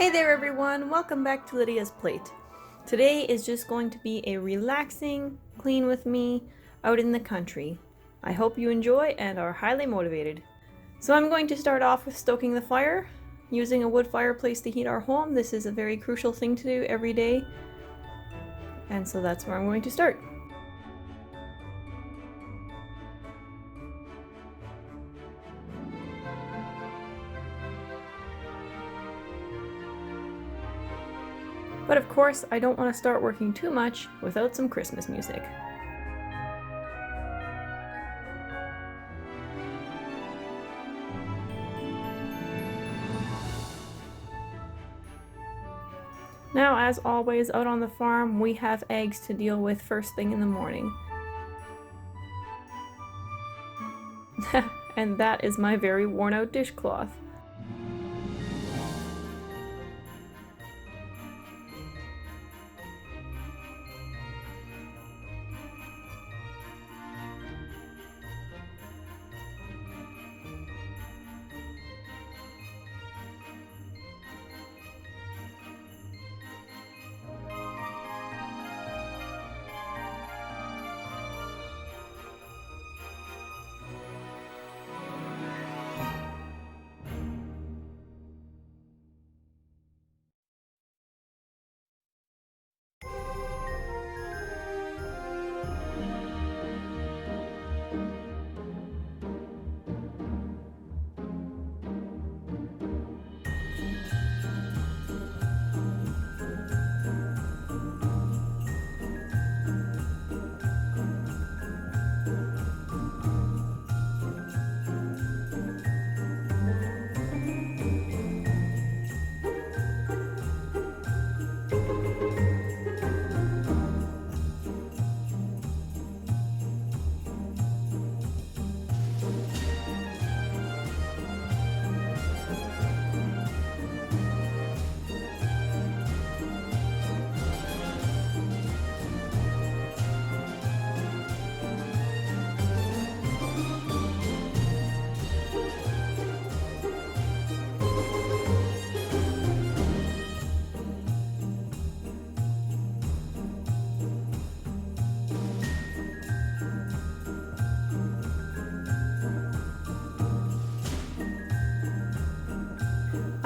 Hey there everyone, welcome back to Lydia's Plate. Today is just going to be a relaxing clean with me out in the country. I hope you enjoy and are highly motivated. So I'm going to start off with stoking the fire, using a wood fireplace to heat our home. This is a very crucial thing to do every day, and so that's where I'm going to start. But of course, I don't want to start working too much without some Christmas music. Now, as always, out on the farm, we have eggs to deal with first thing in the morning. And that is my very worn out dishcloth.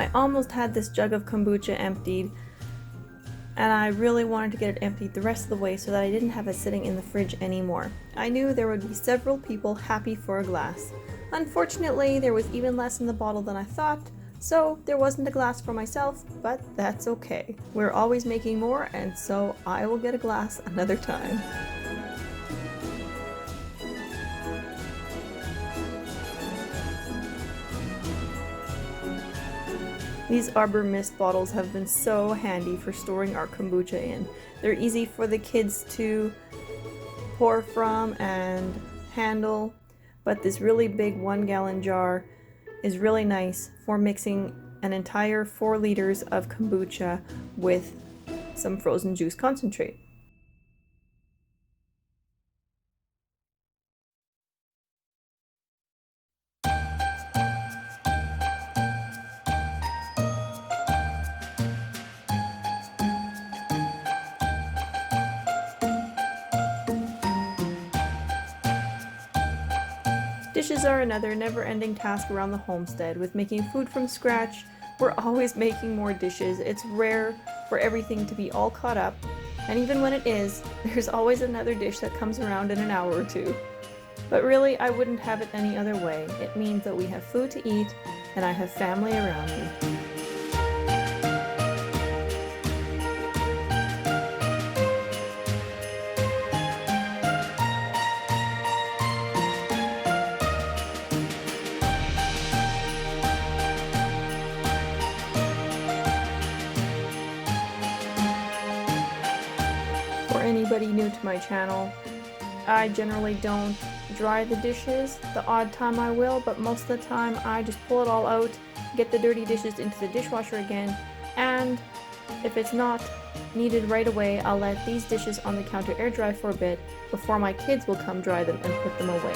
I almost had this jug of kombucha emptied, and I really wanted to get it emptied the rest of the way so that I didn't have it sitting in the fridge anymore. I knew there would be several people happy for a glass. Unfortunately, there was even less in the bottle than I thought, so there wasn't a glass for myself, but that's okay. We're always making more, and so I will get a glass another time. These Arbor Mist bottles have been so handy for storing our kombucha in. They're easy for the kids to pour from and handle, but this really big 1-gallon jar is really nice for mixing an entire 4 liters of kombucha with some frozen juice concentrate. Dishes are another never-ending task around the homestead. With making food from scratch, we're always making more dishes. It's rare for everything to be all caught up, and even when it is, there's always another dish that comes around in an hour or two. But really, I wouldn't have it any other way. It means that we have food to eat, and I have family around me. For anybody new to my channel, I generally don't dry the dishes. The odd time I will, but most of the time I just pull it all out, get the dirty dishes into the dishwasher again, and if it's not needed right away, I'll let these dishes on the counter air dry for a bit before my kids will come dry them and put them away.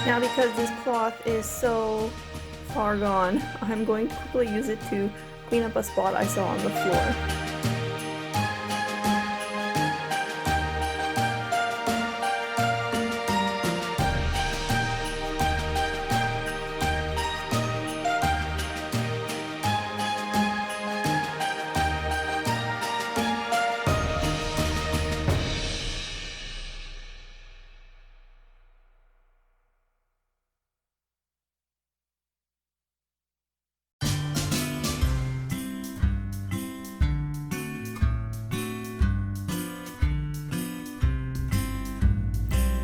Now because this cloth is so far gone, I'm going to quickly use it to clean up a spot I saw on the floor.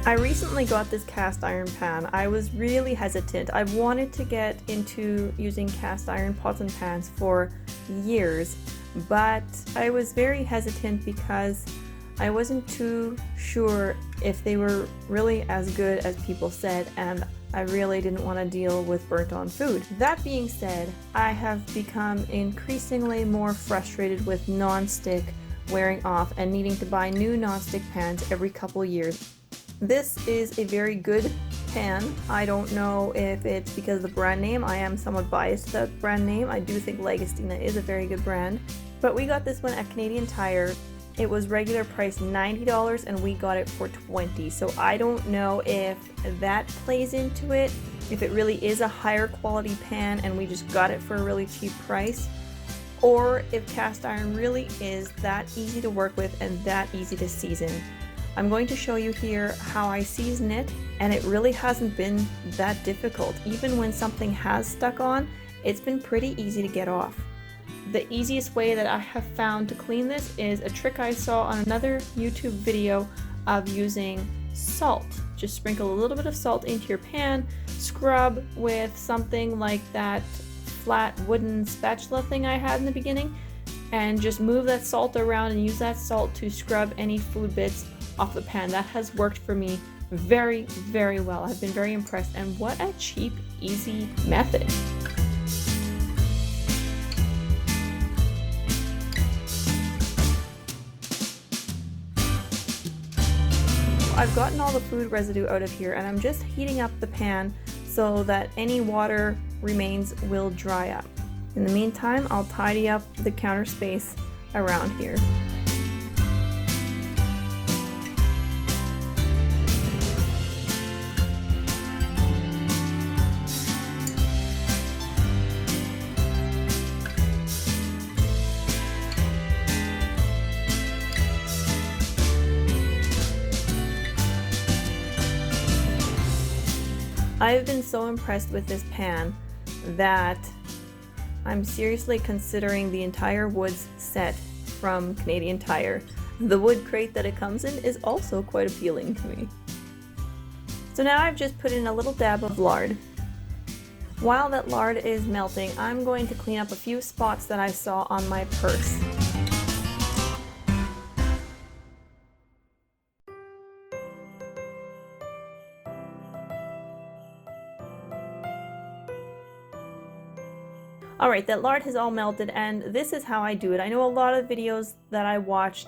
I recently got this cast iron pan. I was really hesitant. I've wanted to get into using cast iron pots and pans for years, but I was very hesitant because I wasn't too sure if they were really as good as people said, and I really didn't want to deal with burnt on food. That being said, I have become increasingly more frustrated with non-stick wearing off and needing to buy new non-stick pans every couple years. This is a very good pan. I don't know if it's because of the brand name. I am somewhat biased to that brand name. I do think Legostina is a very good brand. But we got this one at Canadian Tire. It was regular price $90 and we got it for $20. So I don't know if that plays into it, if it really is a higher quality pan and we just got it for a really cheap price, or if cast iron really is that easy to work with and that easy to season. I'm going to show you here how I season it, and it really hasn't been that difficult. Even when something has stuck on, it's been pretty easy to get off. The easiest way that I have found to clean this is a trick I saw on another YouTube video of using salt. Just sprinkle a little bit of salt into your pan, scrub with something like that flat wooden spatula thing I had in the beginning, and just move that salt around and use that salt to scrub any food bits off the pan. That has worked for me very, very well. I've been very impressed, and what a cheap, easy method. I've gotten all the food residue out of here, and I'm just heating up the pan so that any water remains will dry up. In the meantime, I'll tidy up the counter space around here. I've been so impressed with this pan that I'm seriously considering the entire woods set from Canadian Tire. The wood crate that it comes in is also quite appealing to me. So now I've just put in a little dab of lard. While that lard is melting, I'm going to clean up a few spots that I saw on my purse. Alright, that lard has all melted, and this is how I do it. I know a lot of videos that I watched,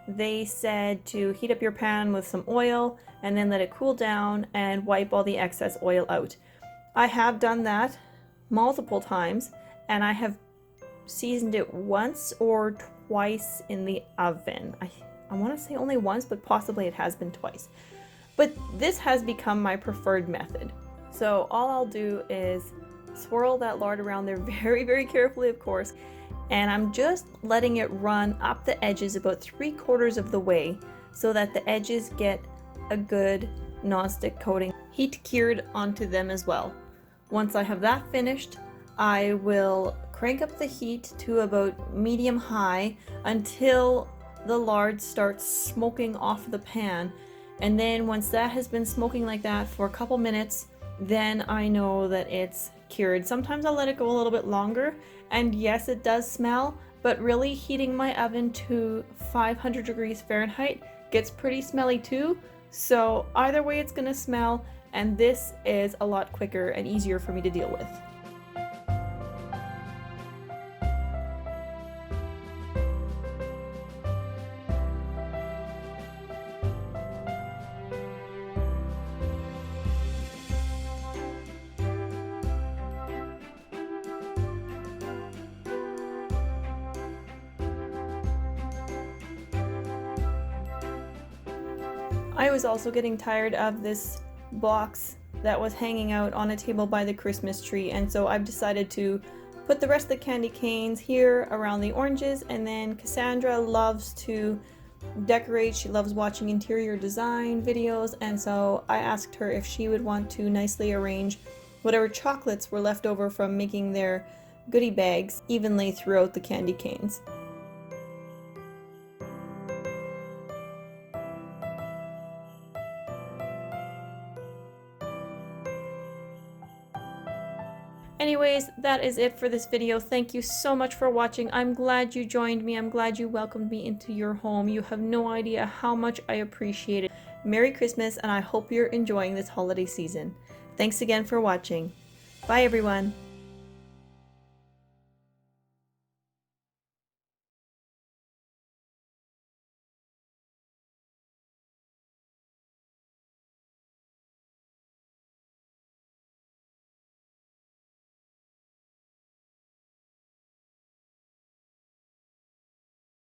they said to heat up your pan with some oil and then let it cool down and wipe all the excess oil out. I have done that multiple times, and I have seasoned it once or twice in the oven. I want to say only once, but possibly it has been twice. But this has become my preferred method. So all I'll do is swirl that lard around there very, very carefully, of course, and I'm just letting it run up the edges about 3/4 of the way so that the edges get a good non-stick coating heat cured onto them as well. Once I have that finished, I will crank up the heat to about medium high until the lard starts smoking off the pan, and then once that has been smoking like that for a couple minutes, then I know that it's cured. Sometimes I'll let it go a little bit longer, and yes, it does smell, but really heating my oven to 500 degrees Fahrenheit gets pretty smelly too, so either way it's gonna smell, and this is a lot quicker and easier for me to deal with. I was also getting tired of this box that was hanging out on a table by the Christmas tree, and so I've decided to put the rest of the candy canes here around the oranges. And then Cassandra loves to decorate. She loves watching interior design videos, and so I asked her if she would want to nicely arrange whatever chocolates were left over from making their goodie bags evenly throughout the candy canes. Anyways, that is it for this video. Thank you so much for watching. I'm glad you joined me. I'm glad you welcomed me into your home. You have no idea how much I appreciate it. Merry Christmas, and I hope you're enjoying this holiday season. Thanks again for watching. Bye, everyone.